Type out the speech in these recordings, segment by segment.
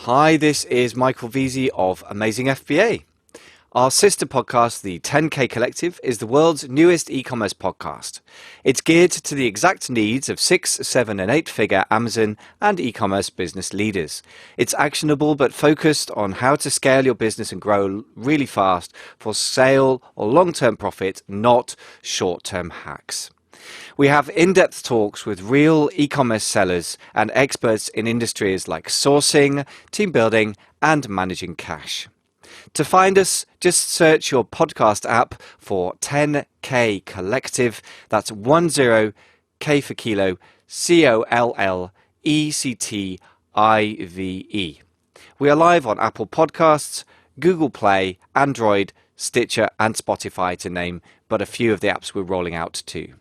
Hi, this is Michael Veazey of Amazing FBA. Our sister podcast, the 10K Collective, is the world's newest e-commerce podcast. It's geared to the exact needs of 6, 7 and 8-figure Amazon and e-commerce business leaders. It's actionable but focused on how to scale your business and grow really fast for sale or long-term profit, not short-term hacks. We have in-depth talks with real e-commerce sellers and experts in industries like sourcing, team building, and managing cash. To find us, just search your podcast app for 10K Collective. That's 10K for kilo, COLLECTIVE. We are live on Apple Podcasts, Google Play, Android, Stitcher, and Spotify, to name but a few of the apps we're rolling out to.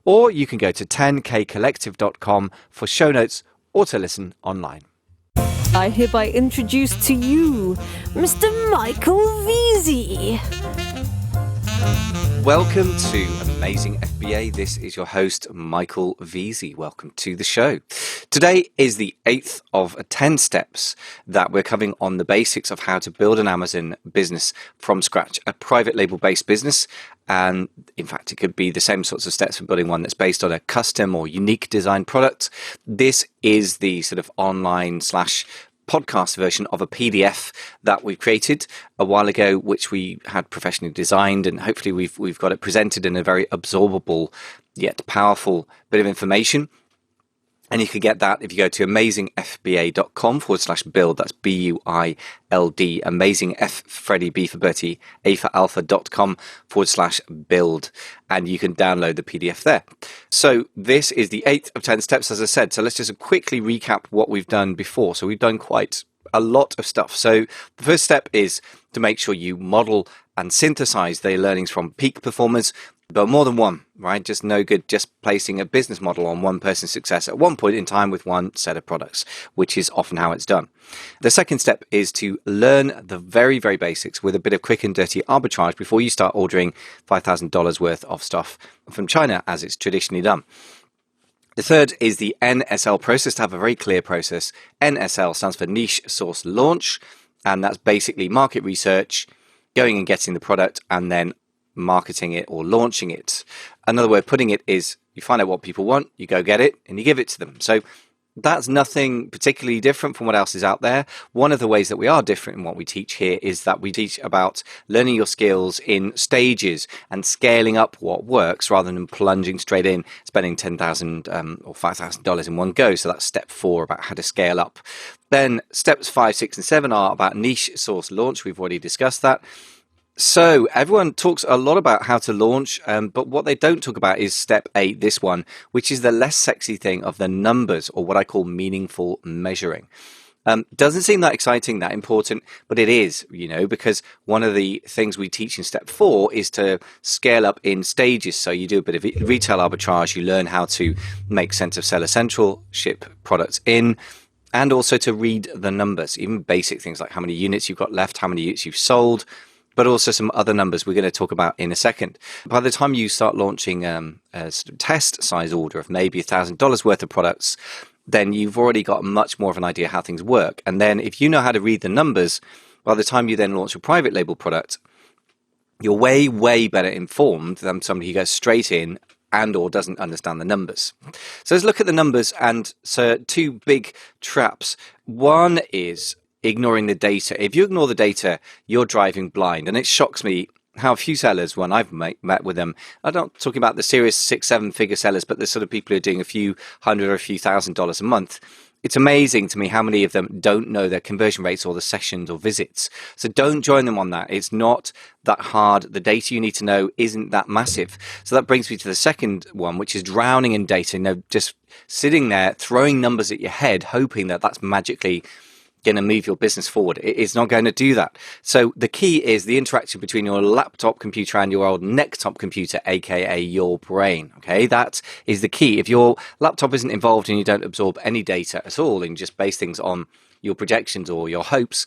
Or you can go to 10kcollective.com for show notes or to listen online. I hereby introduce to you Mr. Michael Veazey. Welcome to Amazing FBA. This is your host, Michael Veazey. Welcome to the show. Today is the 8th of 10 steps that we're covering on the basics of how to build an Amazon business from scratch, a private label-based business. And in fact, it could be the same sorts of steps for building one that's based on a custom or unique design product. This is the sort of online / podcast version of a PDF that we created a while ago, which we had professionally designed, and hopefully we've got it presented in a very absorbable yet powerful bit of information. And you can get that if you go to amazingfba.com/build. That's BUILD, amazing F for Freddie, B for Bertie, A for Alpha.com/build. And you can download the PDF there. So this is the 8th of 10 steps, as I said. So let's just quickly recap what we've done before. So we've done quite a lot of stuff. So the first step is to make sure you model and synthesize the learnings from peak performers, but more than one, right? Just no good just placing a business model on one person's success at one point in time with one set of products, which is often how it's done. The second step is to learn the very, very basics with a bit of quick and dirty arbitrage before you start ordering $5,000 worth of stuff from China, as it's traditionally done. The third is the NSL process, to have a very clear process. NSL stands for Niche Source Launch, and that's basically market research, going and getting the product, and then marketing it or launching it. Another way of putting it is you find out what people want, you go get it, and you give it to them. So that's nothing particularly different from what else is out there. One of the ways that we are different in what we teach here is that we teach about learning your skills in stages and scaling up what works rather than plunging straight in, spending $10,000 or $5,000 in one go. So that's step 4, about how to scale up. Then steps 5, 6, and 7 are about niche source launch. We've already discussed that. So everyone talks a lot about how to launch, but what they don't talk about is step 8, this one, which is the less sexy thing of the numbers, or what I call meaningful measuring. Doesn't seem that exciting, that important, but it is, because one of the things we teach in step 4 is to scale up in stages. So you do a bit of retail arbitrage, you learn how to make sense of Seller Central, ship products in, and also to read the numbers, even basic things like how many units you've got left, how many units you've sold, but also some other numbers we're going to talk about in a second. By the time you start launching a sort of test size order of maybe $1,000 worth of products, then you've already got much more of an idea how things work. And then if you know how to read the numbers, by the time you then launch a private label product, you're way, way better informed than somebody who goes straight in and or doesn't understand the numbers. So let's look at the numbers. And so 2 big traps. One is ignoring the data. If you ignore the data, you're driving blind. And it shocks me how few sellers, when I've met with them, I'm not talking about the serious 6, 7-figure sellers, but the sort of people who are doing a few $100 or a few $1,000s a month. It's amazing to me how many of them don't know their conversion rates or the sessions or visits. So don't join them on that. It's not that hard. The data you need to know isn't that massive. So that brings me to the second one, which is drowning in data. Just sitting there, throwing numbers at your head, hoping that that's magically going to move your business forward. It's not going to do that. So the key is the interaction between your laptop computer and your old necktop computer, aka your brain. Okay, that is the key. If your laptop isn't involved and you don't absorb any data at all and just base things on your projections or your hopes,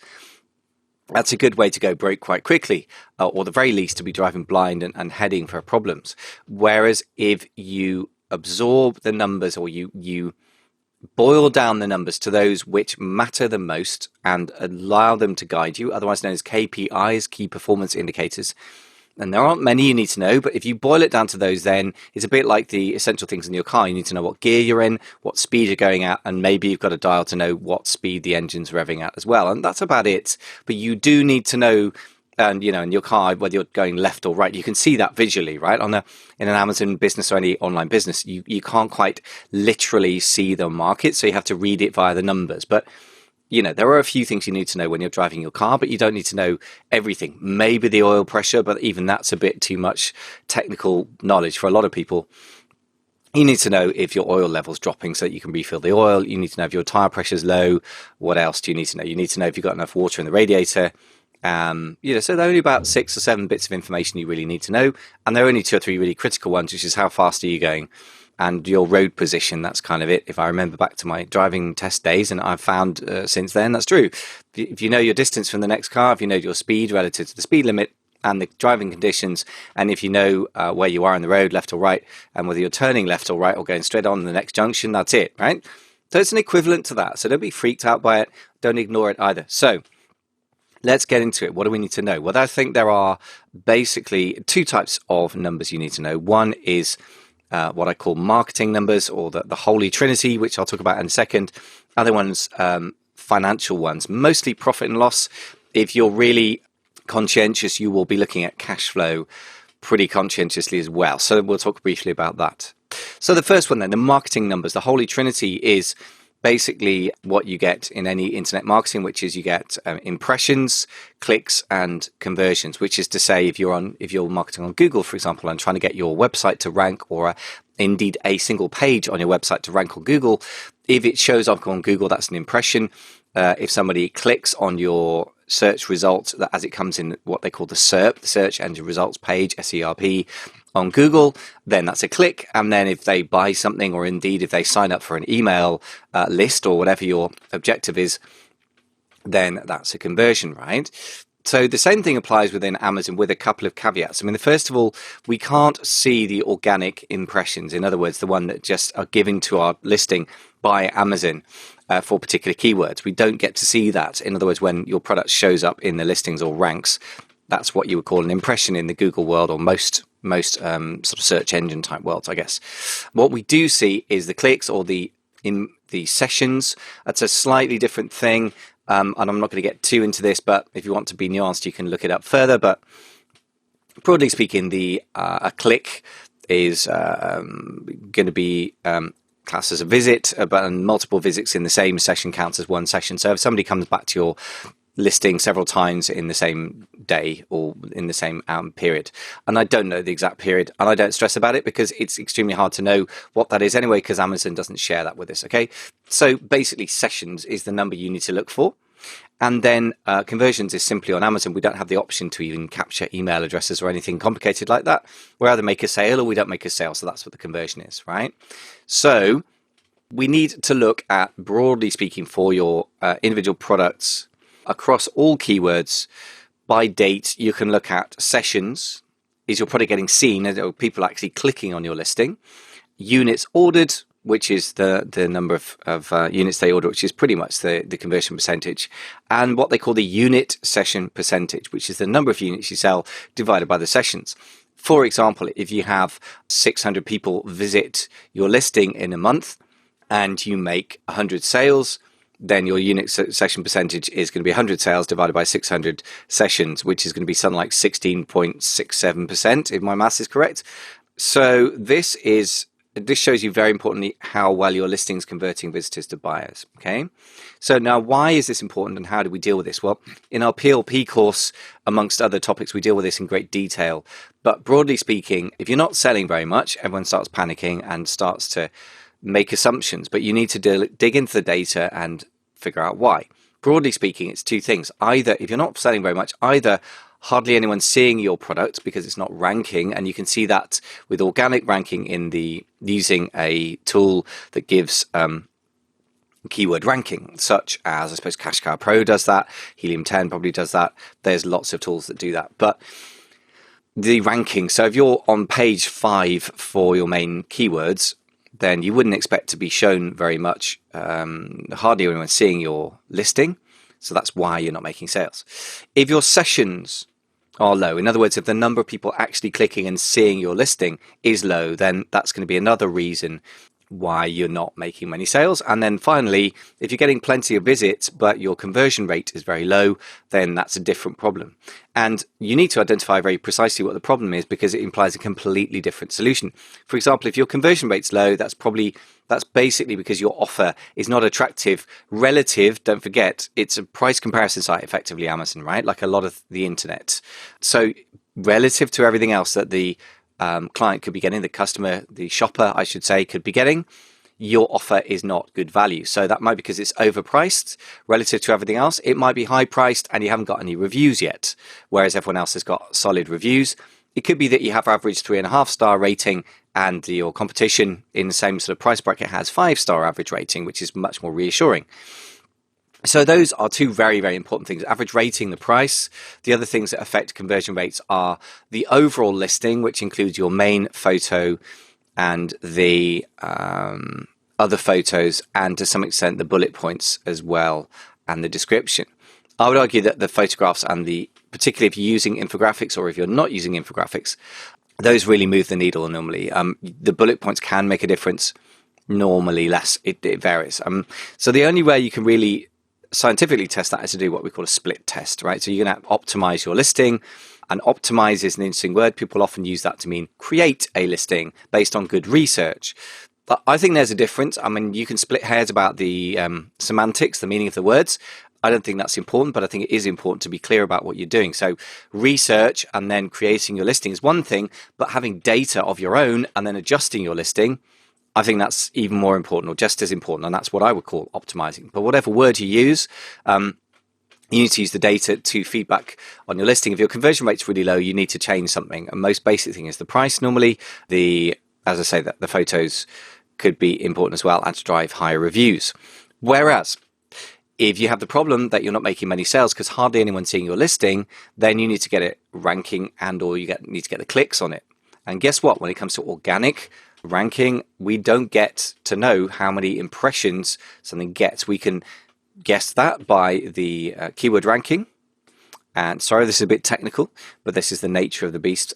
that's a good way to go broke quite quickly, or the very least to be driving blind and heading for problems. Whereas if you absorb the numbers, or you boil down the numbers to those which matter the most and allow them to guide you, otherwise known as KPIs, key performance indicators. And there aren't many you need to know, but if you boil it down to those, then it's a bit like the essential things in your car. You need to know what gear you're in, what speed you're going at, and maybe you've got a dial to know what speed the engine's revving at as well. And that's about it. But you do need to know, and in your car, whether you're going left or right. You can see that visually, right? In an Amazon business or any online business, you can't quite literally see the market, so you have to read it via the numbers. But there are a few things you need to know when you're driving your car, but you don't need to know everything. Maybe the oil pressure, but even that's a bit too much technical knowledge for a lot of people. You need to know if your oil level's dropping so that you can refill the oil. You need to know if your tire pressure's low. What else do you need to know? You need to know if you've got enough water in the radiator. So there are only about 6 or 7 bits of information you really need to know. And there are only 2 or 3 really critical ones, which is how fast are you going? And your road position. That's kind of it. If I remember back to my driving test days, and I've found since then that's true. If you know your distance from the next car, if you know your speed relative to the speed limit and the driving conditions, and if you know where you are on the road, left or right, and whether you're turning left or right or going straight on the next junction, that's it, right? So it's an equivalent to that. So don't be freaked out by it. Don't ignore it either. So let's get into it. What do we need to know? Well, I think there are basically 2 types of numbers you need to know. One is what I call marketing numbers, or the Holy Trinity, which I'll talk about in a second. Other ones, financial ones, mostly profit and loss. If you're really conscientious, you will be looking at cash flow pretty conscientiously as well. So we'll talk briefly about that. So the first one then, the marketing numbers. The Holy Trinity is basically what you get in any internet marketing, which is you get impressions, clicks, and conversions. Which is to say, if you're marketing on Google, for example, and trying to get your website to rank, or indeed a single page on your website to rank on Google, if it shows up on Google, that's an impression. If somebody clicks on your search results, that as it comes in what they call the SERP, the search engine results page, SERP, on Google, then that's a click. And then if they buy something, or indeed if they sign up for an email list or whatever your objective is, then that's a conversion, right? So the same thing applies within Amazon, with a couple of caveats. I mean, first of all, we can't see the organic impressions. In other words, the one that just are given to our listing by Amazon for particular keywords. We don't get to see that. In other words, when your product shows up in the listings or ranks, that's what you would call an impression in the Google world, or most sort of search engine type worlds, I guess. What we do see is the clicks, or the sessions. That's a slightly different thing. And I'm not going to get too into this, but if you want to be nuanced, you can look it up further. But broadly speaking, a click is going to be classed as a visit, but multiple visits in the same session counts as one session. So if somebody comes back to your listing several times in the same day or in the same period, and I don't know the exact period, and I don't stress about it because it's extremely hard to know what that is anyway, because Amazon doesn't share that with us. Okay, so basically sessions is the number you need to look for, and then conversions is simply, on Amazon we don't have the option to even capture email addresses or anything complicated like that. We either make a sale or we don't make a sale, so that's what the conversion is, right? So we need to look at, broadly speaking, for your individual products across all keywords. By date, you can look at sessions. Is your product getting seen? Are people actually clicking on your listing? Units ordered, which is the number of units they order, which is pretty much the conversion percentage. And what they call the unit session percentage, which is the number of units you sell divided by the sessions. For example, if you have 600 people visit your listing in a month and you make 100 sales, then your unit session percentage is going to be 100 sales divided by 600 sessions, which is going to be something like 16.67%, if my maths is correct. So this shows you very importantly how well your listing is converting visitors to buyers. Okay, so now why is this important and how do we deal with this? Well, in our PLP course, amongst other topics, we deal with this in great detail. But broadly speaking, if you're not selling very much, everyone starts panicking and starts to make assumptions, but you need to dig into the data and figure out why. Broadly speaking, it's 2 things. Either, if you're not selling very much, either hardly anyone's seeing your product because it's not ranking, and you can see that with organic ranking using a tool that gives keyword ranking, such as, I suppose, Cashflow Pro does that, Helium 10 probably does that. There's lots of tools that do that. But the ranking, so if you're on page 5 for your main keywords, then you wouldn't expect to be shown very much, hardly anyone seeing your listing. So that's why you're not making sales. If your sessions are low, in other words, if the number of people actually clicking and seeing your listing is low, then that's going to be another reason why you're not making many sales. And then finally, if you're getting plenty of visits, but your conversion rate is very low, then that's a different problem. And you need to identify very precisely what the problem is, because it implies a completely different solution. For example, if your conversion rate's low, that's basically because your offer is not attractive relative. Don't forget, it's a price comparison site, effectively Amazon, right? Like a lot of the internet. So relative to everything else that the client could be getting, the customer, the shopper, I should say, could be getting, your offer is not good value. So that might be because it's overpriced relative to everything else. It might be high priced and you haven't got any reviews yet, whereas everyone else has got solid reviews. It could be that you have average 3.5-star rating and your competition in the same sort of price bracket has 5-star average rating, which is much more reassuring. So those are two very, very important things. Average rating, the price. The other things that affect conversion rates are the overall listing, which includes your main photo and the other photos, and to some extent the bullet points as well, and the description. I would argue that the photographs and particularly if you're using infographics or if you're not using infographics, those really move the needle normally. The bullet points can make a difference, normally less. It varies. So the only way you can really scientifically test that is to do what we call a split test, right? So you're going to optimize your listing, and optimize is an interesting word. People often use that to mean create a listing based on good research. But I think there's a difference. I mean, you can split hairs about the semantics, the meaning of the words. I don't think that's important, but I think it is important to be clear about what you're doing. So research and then creating your listing is one thing, but having data of your own and then adjusting your listing, I think that's even more important, or just as important, and that's what I would call optimizing. But whatever word you use, you need to use the data to feedback on your listing. If your conversion rate's really low, you need to change something. And most basic thing is the price. Normally, as I say, that the photos could be important as well, and to drive higher reviews. Whereas, if you have the problem that you're not making many sales because hardly anyone's seeing your listing, then you need to get it ranking and/or need to get the clicks on it. And guess what? When it comes to organic ranking, we don't get to know how many impressions something gets. We can guess that by the keyword ranking. And sorry, this is a bit technical, but this is the nature of the beast.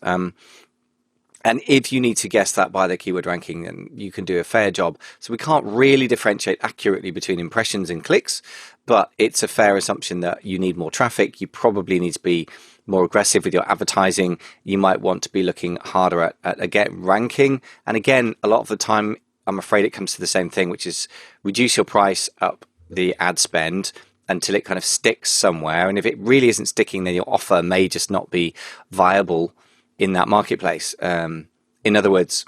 And if you need to guess that by the keyword ranking, then you can do a fair job. So we can't really differentiate accurately between impressions and clicks, but it's a fair assumption that you need more traffic. You probably need to be more aggressive with your advertising. You might want to be looking harder at again, ranking. And again, a lot of the time, I'm afraid it comes to the same thing, which is reduce your price, up the ad spend until it kind of sticks somewhere. And if it really isn't sticking, then your offer may just not be viable in that marketplace. In other words,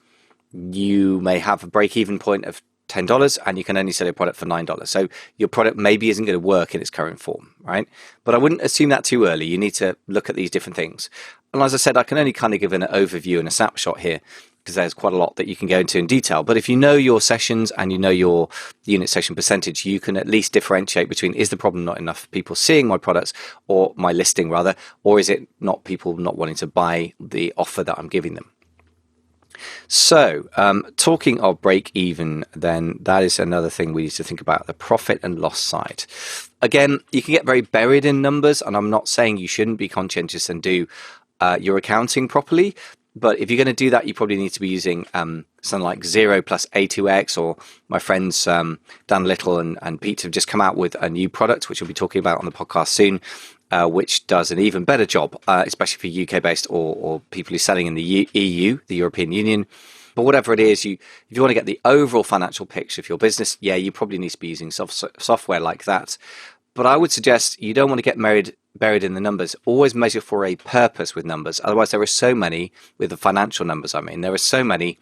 you may have a break-even point of $10 and you can only sell your product for $9. So your product maybe isn't going to work in its current form, right? But I wouldn't assume that too early. You need to look at these different things. And as I said, I can only kind of give an overview and a snapshot here because there's quite a lot that you can go into in detail. But if you know your sessions and you know your unit session percentage, you can at least differentiate between, is the problem not enough people seeing my products or my listing rather, or is it not people not wanting to buy the offer that I'm giving them? So talking of break even, then that is another thing we need to think about, the profit and loss side. Again, you can get very buried in numbers, and I'm not saying you shouldn't be conscientious and do your accounting properly. But if you're going to do that, you probably need to be using something like 0 plus A2X, or my friends Dan Little and Pete have just come out with a new product, which we'll be talking about on the podcast soon, which does an even better job, especially for UK-based or people who are selling in the EU, the European Union. But whatever it is, if you want to get the overall financial picture for your business, yeah, you probably need to be using software like that. But I would suggest you don't want to get buried in the numbers. Always measure for a purpose with numbers. Otherwise, there are so many, with the financial numbers, I mean, there are so many,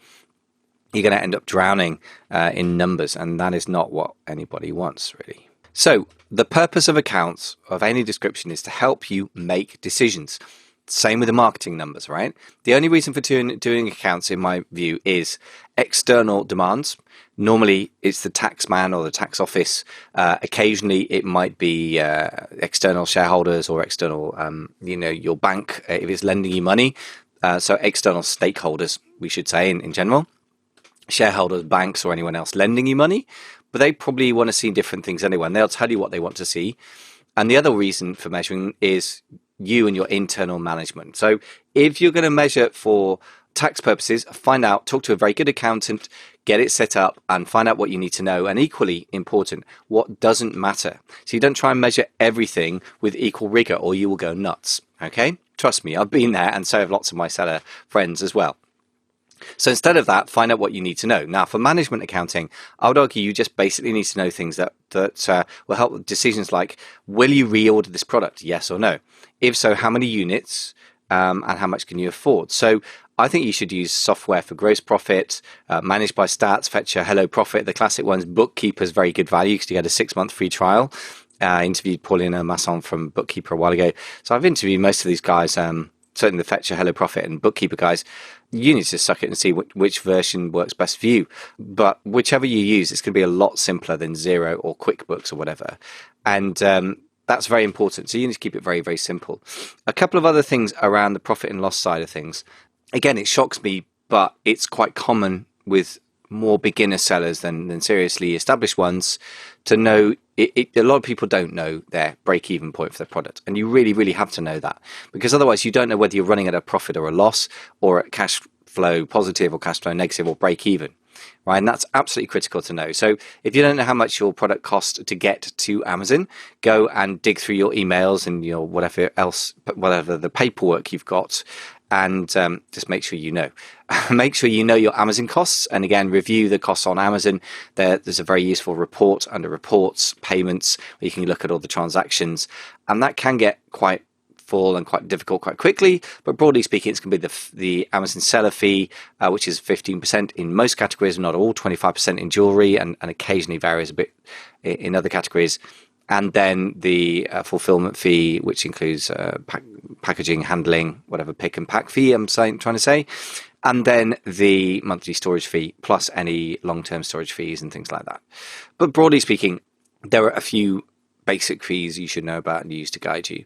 you're going to end up drowning in numbers. And that is not what anybody wants, really. So the purpose of accounts of any description is to help you make decisions. Same with the marketing numbers, right? The only reason for doing accounts, in my view, is external demands. Normally, it's the tax man or the tax office. Occasionally, it might be external shareholders or external, your bank, if it's lending you money. So external stakeholders, we should say, in general. shareholders, banks, or anyone else lending you money, but they probably want to see different things anyway, and they'll tell you what they want to see. And the other reason for measuring is you and your internal management. So if you're going to measure for tax purposes, talk to a very good accountant, get it set up and find out what you need to know. And equally important, what doesn't matter. So you don't try and measure everything with equal rigor or you will go nuts. Okay? Trust me, I've been there, and so have lots of my seller friends as well. So instead of that, find out what you need to know. Now, for management accounting, I would argue you just basically need to know things that will help with decisions like, will you reorder this product? Yes or no? If so, how many units and how much can you afford? So I think you should use software for gross profit, managed by Stats, Fetcher, Hello Profit, the classic ones. Bookkeeper's very good value because you get a 6-month free trial. Interviewed Paulina Masson from Bookkeeper a while ago. So I've interviewed most of these guys, certainly the Fetcher, Hello Profit and Bookkeeper guys. You need to suck it and see which version works best for you. But whichever you use, it's going to be a lot simpler than Xero or QuickBooks or whatever. And that's very important. So you need to keep it very, very simple. A couple of other things around the profit and loss side of things. Again, it shocks me, but it's quite common with more beginner sellers than seriously established ones to know a lot of people don't know their break-even point for their product, and you really, really have to know that, because otherwise you don't know whether you're running at a profit or a loss, or at cash flow positive or cash flow negative or break even, right? And that's absolutely critical to know. So if you don't know how much your product costs to get to Amazon, go and dig through your emails and your whatever the paperwork you've got, and just make sure you know. Make sure you know your Amazon costs, and again, review the costs on Amazon. There's a very useful report under reports, payments, where you can look at all the transactions, and that can get quite full and quite difficult quite quickly. But broadly speaking, it's going to be the Amazon seller fee, which is 15% in most categories, not all, 25% in jewelry, and occasionally varies a bit in other categories. And then the fulfillment fee, which includes packaging, handling, whatever pick and pack fee I'm trying to say. And then the monthly storage fee, plus any long-term storage fees and things like that. But broadly speaking, there are a few basic fees you should know about and use to guide you.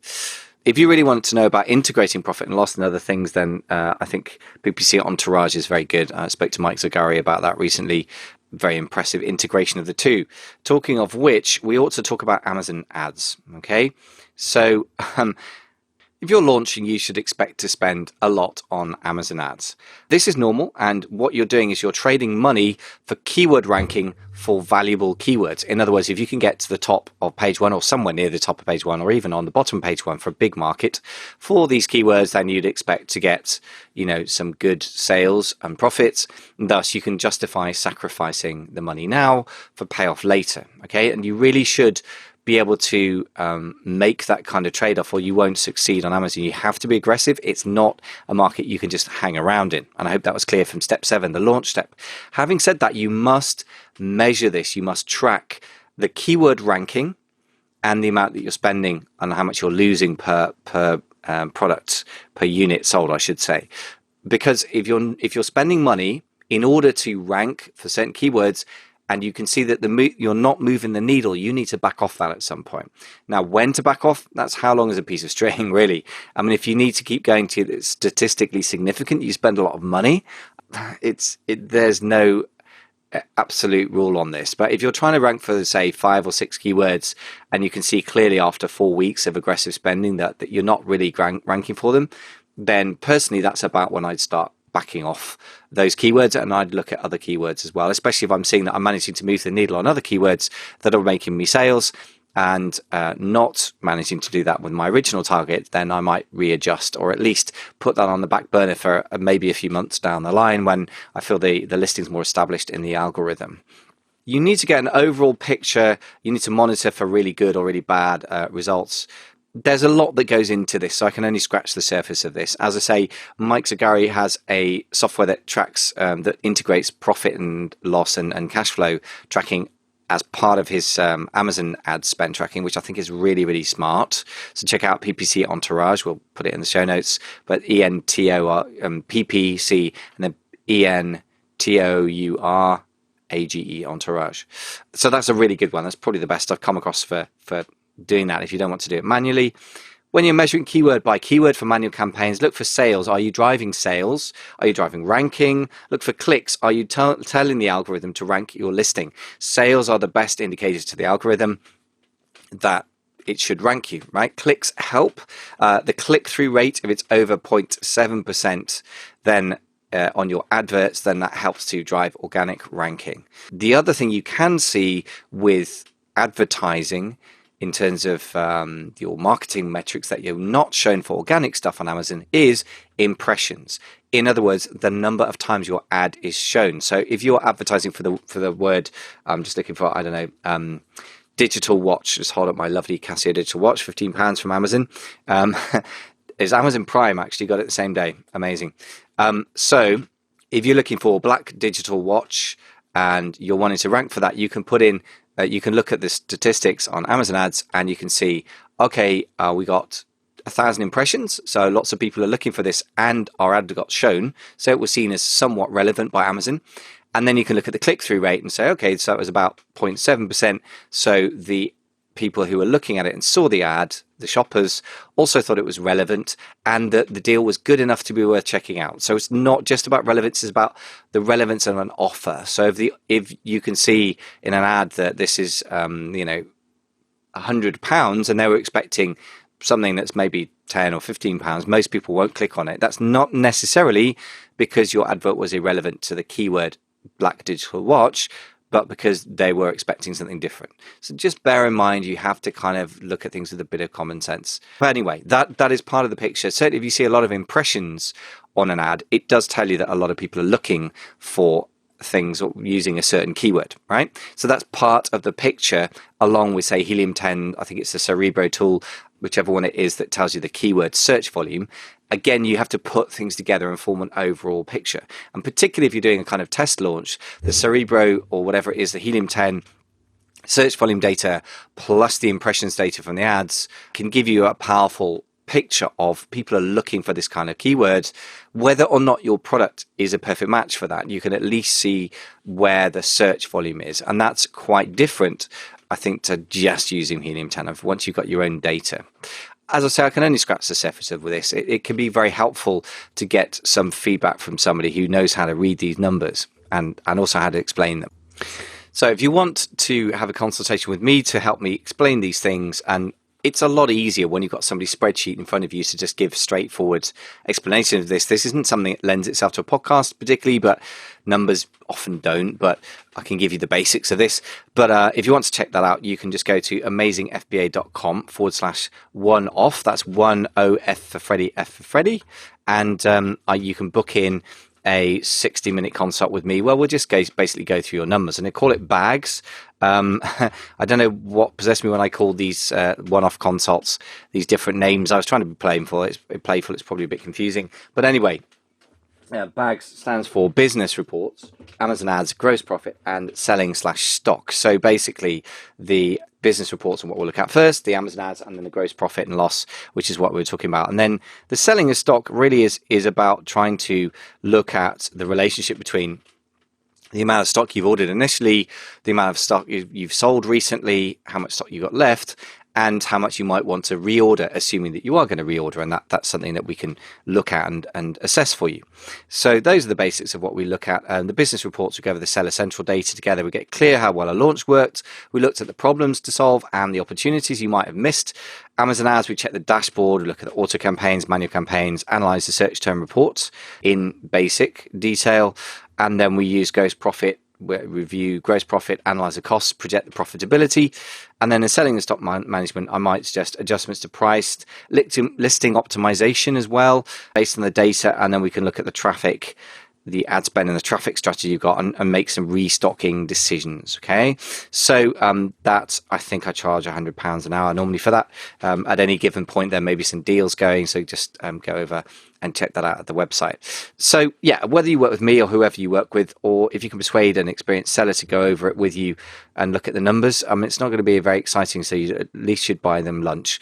If you really want to know about integrating profit and loss and other things, then I think PPC Entourage is very good. I spoke to Mike Zagari about that recently. Very impressive integration of the two. Talking of which, we ought to talk about Amazon ads. Okay, so if you're launching, you should expect to spend a lot on Amazon ads. This is normal, and what you're doing is you're trading money for keyword ranking for valuable keywords. In other words, if you can get to the top of page one or somewhere near the top of page one or even on the bottom of page one for a big market for these keywords, then you'd expect to get, some good sales and profits. And thus, you can justify sacrificing the money now for payoff later. Okay, and you really should be able to make that kind of trade-off or you won't succeed on Amazon. You have to be aggressive. It's not a market you can just hang around in. And I hope that was clear from step 7, the launch step. Having said that, you must measure this. You must track the keyword ranking and the amount that you're spending and how much you're losing per product, per unit sold, I should say. Because if you're spending money in order to rank for certain keywords, and you can see that you're not moving the needle, you need to back off that at some point. Now, when to back off? That's how long is a piece of string, really. I mean, if you need to keep going to it's statistically significant, you spend a lot of money. There's no absolute rule on this. But if you're trying to rank for, say, 5 or 6 keywords, and you can see clearly after 4 weeks of aggressive spending that you're not really ranking for them, then personally, that's about when I'd start backing off those keywords, and I'd look at other keywords as well, especially if I'm seeing that I'm managing to move the needle on other keywords that are making me sales and not managing to do that with my original target. Then I might readjust or at least put that on the back burner for maybe a few months down the line when I feel the listing's more established in the algorithm. You need to get an overall picture. You need to monitor for really good or really bad results. There's a lot that goes into this, so I can only scratch the surface of this. As I say, Mike Zagari has a software that tracks, that integrates profit and loss and cash flow tracking as part of his Amazon ad spend tracking, which I think is really, really smart. So check out PPC Entourage. We'll put it in the show notes. But PPC and then ENTOURAGE Entourage. So that's a really good one. That's probably the best I've come across for doing that if you don't want to do it manually. When you're measuring keyword by keyword for manual campaigns, look for sales. Are you driving sales? Are you driving ranking? Look for clicks. Are you telling the algorithm to rank your listing? Sales are the best indicators to the algorithm that it should rank you, right? Clicks help. The click-through rate, if it's over 0.7%, then on your adverts, then that helps to drive organic ranking. The other thing you can see with advertising in terms of your marketing metrics that you're not shown for organic stuff on Amazon is impressions. In other words, the number of times your ad is shown. So if you're advertising for the word, I'm just looking for, I don't know, digital watch, just hold up my lovely Casio digital watch, £15 from Amazon. It's Amazon Prime, actually, got it the same day. Amazing. So if you're looking for black digital watch and you're wanting to rank for that, you can put in, you can look at the statistics on Amazon ads and you can see, okay, we got 1,000 impressions. So lots of people are looking for this and our ad got shown. So it was seen as somewhat relevant by Amazon. And then you can look at the click-through rate and say, okay, so it was about 0.7%. So the people who were looking at it and saw the ad, the shoppers, also thought it was relevant and that the deal was good enough to be worth checking out. So it's not just about relevance, it's about the relevance of an offer. So if you can see in an ad that this is, £100 and they were expecting something that's maybe £10 or £15, most people won't click on it. That's not necessarily because your advert was irrelevant to the keyword black digital watch, but because they were expecting something different. So just bear in mind, you have to kind of look at things with a bit of common sense. But anyway, that is part of the picture. Certainly if you see a lot of impressions on an ad, it does tell you that a lot of people are looking for things or using a certain keyword, right? So that's part of the picture, along with, say, Helium 10, I think it's the Cerebro tool, whichever one it is that tells you the keyword search volume. Again, you have to put things together and form an overall picture. And particularly if you're doing a kind of test launch, the Cerebro or whatever it is, the Helium 10 search volume data plus the impressions data from the ads can give you a powerful picture of people are looking for this kind of keyword. Whether or not your product is a perfect match for that, you can at least see where the search volume is. And that's quite different, I think, to just using Helium 10 of once you've got your own data. As I say, I can only scratch the surface of this. It can be very helpful to get some feedback from somebody who knows how to read these numbers and also how to explain them. So if you want to have a consultation with me to help me explain these things, and it's a lot easier when you've got somebody's spreadsheet in front of you to just give straightforward explanation of this. This isn't something that lends itself to a podcast particularly, but numbers often don't, but I can give you the basics of this. But if you want to check that out, you can just go to amazingfba.com/one-off. That's 1-O-F for Freddy, F for Freddy. And you can book in a 60-minute consult with me. Well, we'll just basically go through your numbers, and they call it bags. I don't know what possessed me when I called these one-off consults these different names. I was trying to be playful. It's probably a bit confusing. But anyway, bags stands for business reports, Amazon ads, gross profit, and selling/stock. So basically, the business reports are what we'll look at first, the Amazon ads, and then the gross profit and loss, which is what we were talking about. And then the selling of stock really is about trying to look at the relationship between the amount of stock you've ordered initially, the amount of stock you've sold recently, how much stock you got left, and how much you might want to reorder, assuming that you are going to reorder, and that's something that we can look at and assess for you. So those are the basics of what we look at. The business reports, we go over the Seller Central data together. We get clear how well a launch worked. We looked at the problems to solve and the opportunities you might have missed. Amazon ads, we check the dashboard, we look at the auto campaigns, manual campaigns, analyze the search term reports in basic detail, and then we use gross profit, review gross profit, analyze the costs, project the profitability. And then in selling and stock management, I might suggest adjustments to price, listing optimization as well, based on the data. And then we can look at the traffic, the ad spend and the traffic strategy you've got, and make some restocking decisions. Okay. So that, I think I charge £100 an hour normally for that. At any given point, there may be some deals going. So just go over and check that out at the website. So yeah, whether you work with me or whoever you work with, or if you can persuade an experienced seller to go over it with you and look at the numbers, it's not going to be very exciting, so you at least should buy them lunch.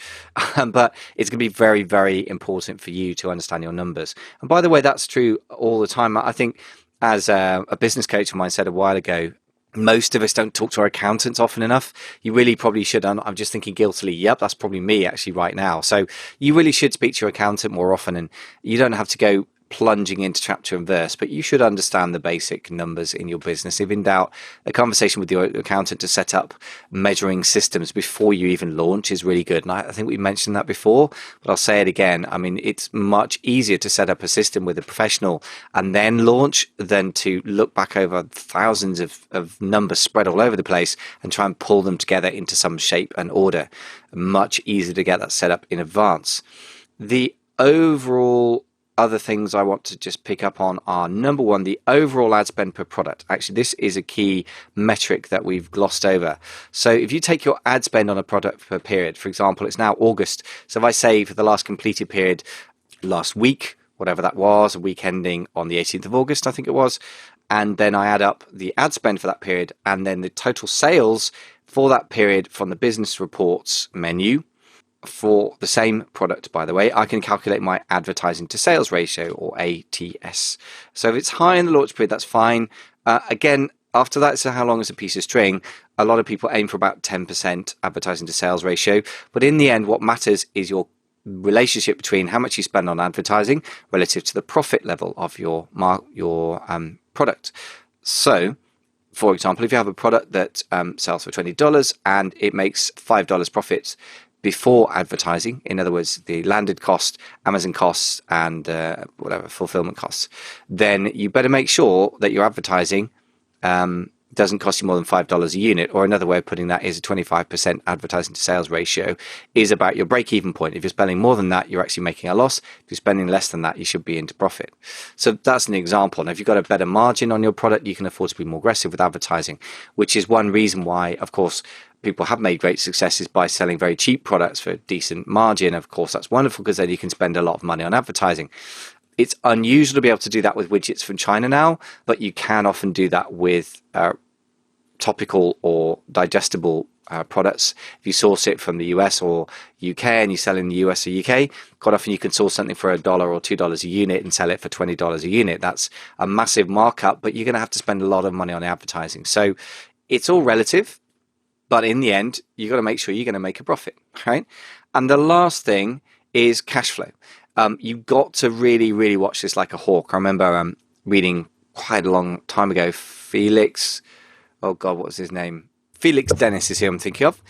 But it's going to be very, very important for you to understand your numbers. And by the way, that's true all the time. I think as a business coach of mine said a while ago, Most of us don't talk to our accountants often enough. You really probably should. I'm just thinking guiltily, yep, that's probably me actually right now. So you really should speak to your accountant more often, and you don't have to go plunging into chapter and verse, but you should understand the basic numbers in your business. If in doubt, a conversation with your accountant to set up measuring systems before you even launch is really good. And I think we mentioned that before, but I'll say it again. I mean, it's much easier to set up a system with a professional and then launch than to look back over thousands of numbers spread all over the place and try and pull them together into some shape and order. Much easier to get that set up in advance. The overall other things I want to just pick up on are, number one, the overall ad spend per product. Actually, this is a key metric that we've glossed over. So if you take your ad spend on a product per period, for example, it's now August. So if I say for the last completed period, last week, whatever that was, a week ending on the 18th of August, I think it was, and then I add up the ad spend for that period and then the total sales for that period from the business reports menu, for the same product, by the way, I can calculate my advertising to sales ratio, or ATS. So if it's high in the launch period, that's fine. Again, after that, so how long is a piece of string? A lot of people aim for about 10% advertising to sales ratio. But in the end, what matters is your relationship between how much you spend on advertising relative to the profit level of your product. So, for example, if you have a product that sells for $20 and it makes $5 profits before advertising, in other words, the landed cost, Amazon costs, and fulfillment costs, then you better make sure that your advertising doesn't cost you more than $5 a unit. Or another way of putting that is a 25% advertising to sales ratio is about your break-even point. If you're spending more than that, you're actually making a loss. If you're spending less than that, you should be into profit. So that's an example. And if you've got a better margin on your product, you can afford to be more aggressive with advertising, which is one reason why, of course, people have made great successes by selling very cheap products for a decent margin. Of course, that's wonderful because then you can spend a lot of money on advertising. It's unusual to be able to do that with widgets from China now, but you can often do that with topical or digestible products. If you source it from the US or UK and you sell in the US or UK, quite often you can source something for $1 or $2 a unit and sell it for $20 a unit. That's a massive markup, but you're going to have to spend a lot of money on advertising. So it's all relative. But in the end, you've got to make sure you're going to make a profit, right? And the last thing is cash flow. You've got to really, really watch this like a hawk. I remember reading quite a long time ago, Felix Dennis is who I'm thinking of,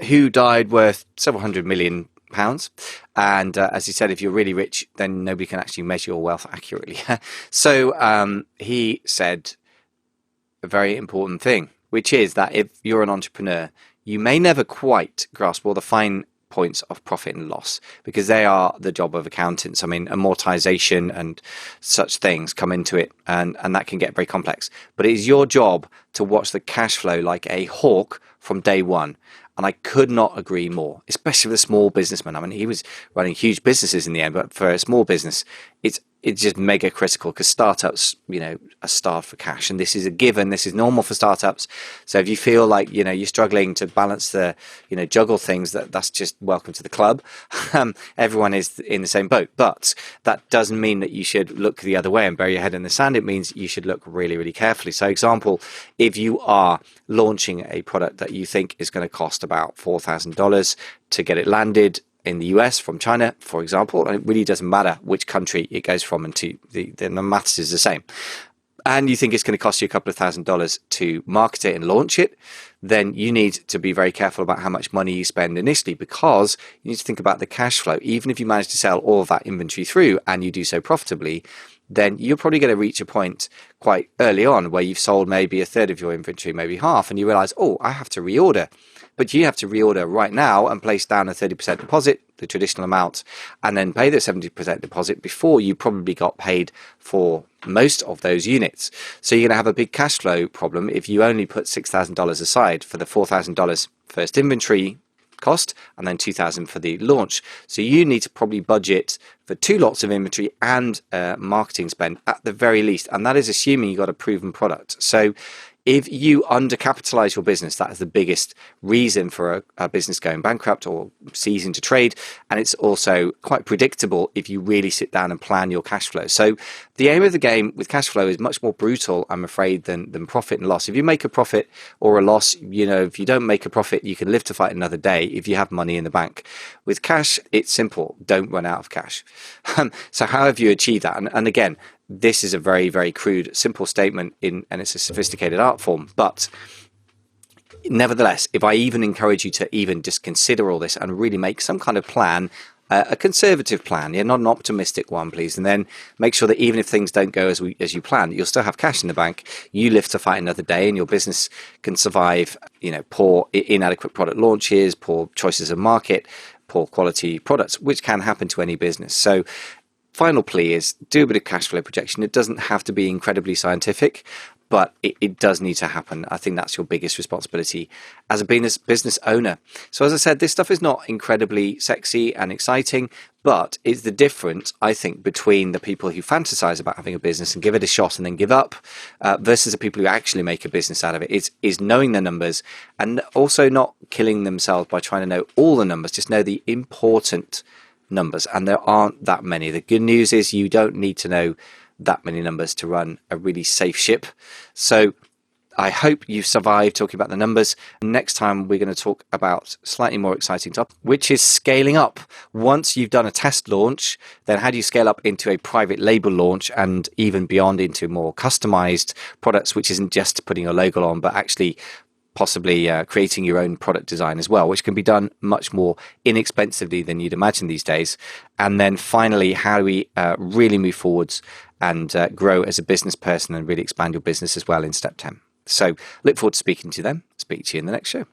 who died worth several $100 million. And as he said, if you're really rich, then nobody can actually measure your wealth accurately. So he said a very important thing, which is that if you're an entrepreneur, you may never quite grasp all the fine points of profit and loss because they are the job of accountants. I mean, amortization and such things come into it, and that can get very complex. But it is your job to watch the cash flow like a hawk from day one. And I could not agree more, especially with a small businessman. I mean, he was running huge businesses in the end, but for a small business, it's just mega critical because startups, are starved for cash, and this is a given. This is normal for startups. So if you feel like you're struggling to balance the juggle things, that's just welcome to the club. Everyone is in the same boat, but that doesn't mean that you should look the other way and bury your head in the sand. It means you should look really, really carefully. So, example, if you are launching a product that you think is going to cost about $4,000 to get it landed in the US from China, for example, and it really doesn't matter which country it goes from, and the maths is the same, and you think it's going to cost you a couple of $1,000s to market it and launch it, then you need to be very careful about how much money you spend initially, because you need to think about the cash flow. Even if you manage to sell all of that inventory through and you do so profitably, then you're probably going to reach a point quite early on where you've sold maybe a third of your inventory, maybe half, and you realize, I have to reorder. But you have to reorder right now and place down a 30% deposit, the traditional amount, and then pay the 70% deposit before you probably got paid for most of those units. So you're going to have a big cash flow problem if you only put $6,000 aside for the $4,000 first inventory cost and then $2,000 for the launch. So you need to probably budget for 2 lots of inventory and marketing spend at the very least, and that is assuming you got a proven product. So If you undercapitalize your business, that is the biggest reason for a business going bankrupt or ceasing to trade. And it's also quite predictable if you really sit down and plan your cash flow. So the aim of the game with cash flow is much more brutal, I'm afraid, than profit and loss. If you make a profit or a loss, if you don't make a profit, you can live to fight another day if you have money in the bank. With cash, it's simple. Don't run out of cash. So how have you achieved that? And again, this is a very, very crude, simple statement and it's a sophisticated art form. But nevertheless, if I even encourage you to even just consider all this and really make some kind of plan, a conservative plan, not an optimistic one, please. And then make sure that even if things don't go as you plan, you'll still have cash in the bank. You live to fight another day, and your business can survive, poor, inadequate product launches, poor choices of market, poor quality products, which can happen to any business. So final plea is do a bit of cash flow projection. It doesn't have to be incredibly scientific, but it does need to happen. I think that's your biggest responsibility as a business owner. So as I said, this stuff is not incredibly sexy and exciting, but it's the difference, I think, between the people who fantasize about having a business and give it a shot and then give up versus the people who actually make a business out of it. Is knowing the numbers and also not killing themselves by trying to know all the numbers. Just know the important numbers, and there aren't that many. The good news is you don't need to know that many numbers to run a really safe ship. So I hope you survived talking about the numbers. Next time we're going to talk about slightly more exciting topic, which is scaling up. Once you've done a test launch, then how do you scale up into a private label launch and even beyond into more customized products, which isn't just putting a logo on, but actually possibly creating your own product design as well, which can be done much more inexpensively than you'd imagine these days. And then finally, how do we really move forwards and grow as a business person and really expand your business as well in step 10. So look forward to speaking to you then. Speak to you in the next show.